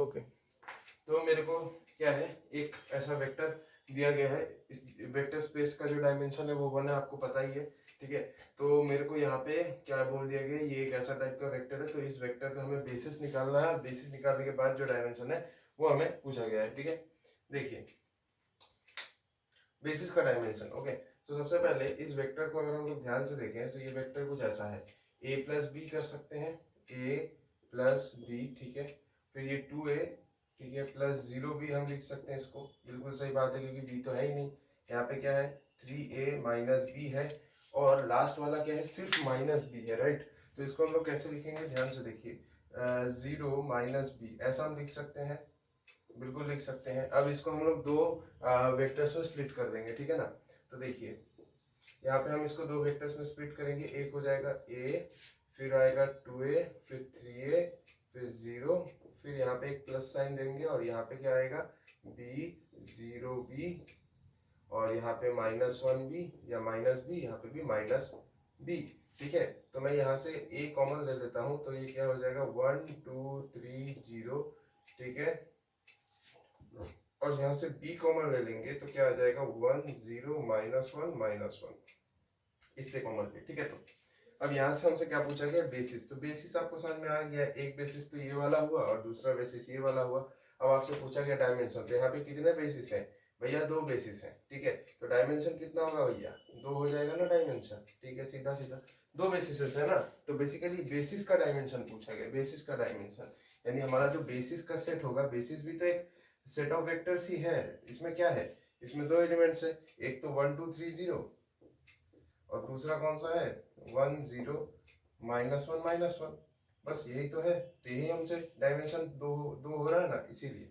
Okay, तो मेरे को क्या है, एक ऐसा वेक्टर दिया गया है। इस वेक्टर स्पेस का जो डायमेंशन है वो 1 है, आपको पता ही है। ठीक है, तो मेरे को यहाँ पे क्या बोल दिया गया, ये एक ऐसा टाइप का वेक्टर है, तो इस वेक्टर का हमें बेसिस निकालना है। बेसिस निकालने के बाद जो डायमेंशन है वो हमें पूछा गया है। ठीक है, देखिए बेसिस का डायमेंशन। ओके, तो सबसे पहले इस वेक्टर को अगर हम लोग ध्यान से देखें तो ये वेक्टर कुछ ऐसा है, a प्लस बी कर सकते हैं, a प्लस बी। ठीक है, फिर ये 2a, ठीक है, प्लस 0 भी हम लिख सकते हैं इसको। बिल्कुल सही बात है, क्योंकि b तो है ही नहीं। यहाँ पे क्या है, 3a माइनस बी है, और लास्ट वाला क्या है, सिर्फ माइनस बी है, राइट। तो इसको हम लोग कैसे लिखेंगे, ध्यान से देखिए, 0 माइनस बी, ऐसा हम लिख सकते हैं, बिल्कुल लिख सकते हैं। अब इसको हम लोग दो वेक्टर्स में स्प्लिट कर देंगे, ठीक है ना। तो देखिए यहाँ पे हम इसको दो वेक्टर्स में स्प्लिट करेंगे, एक हो जाएगा a, फिर आएगा 2a, फिर 3a, फिर 0, फिर यहाँ पे एक प्लस साइन देंगे, और यहाँ पे क्या आएगा, b, 0b, और यहाँ पे -1b या -b, यहाँ पे भी -b। ठीक है, तो मैं यहाँ से a कॉमन ले लेता हूँ, तो ये क्या हो जाएगा, 1 2 3 0। ठीक है, और यहाँ से b कॉमन ले लेंगे तो क्या आ जाएगा, 1 0 -1 -1, इससे कॉमन ले। ठीक है, तो अब यहाँ से हमसे क्या पूछा गया, बेसिस। तो बेसिस आपको समझ में आ गया, एक बेसिस तो ये वाला हुआ और दूसरा बेसिस ये वाला हुआ। अब आपसे पूछा गया डायमेंशन, तो यहाँ पे कितने बेसिस है भैया, 2 बेसिस है। ठीक है, तो डायमेंशन कितना होगा भैया, 2 हो जाएगा ना डायमेंशन। ठीक है, सीधा सीधा 2 बेसिस है ना, तो बेसिकली बेसिस का डायमेंशन पूछा गया, बेसिस का डायमेंशन। यानी हमारा जो बेसिस का सेट होगा, बेसिस भी तो एक सेट ऑफ वेक्टर्स ही है, इसमें क्या है, इसमें 2 एलिमेंट्स है, एक तो 1 2 3 0, और दूसरा कौन सा है, 1 0 -1 -1। बस यही तो है, तो यही हमसे डायमेंशन दो हो रहा है ना, इसीलिए।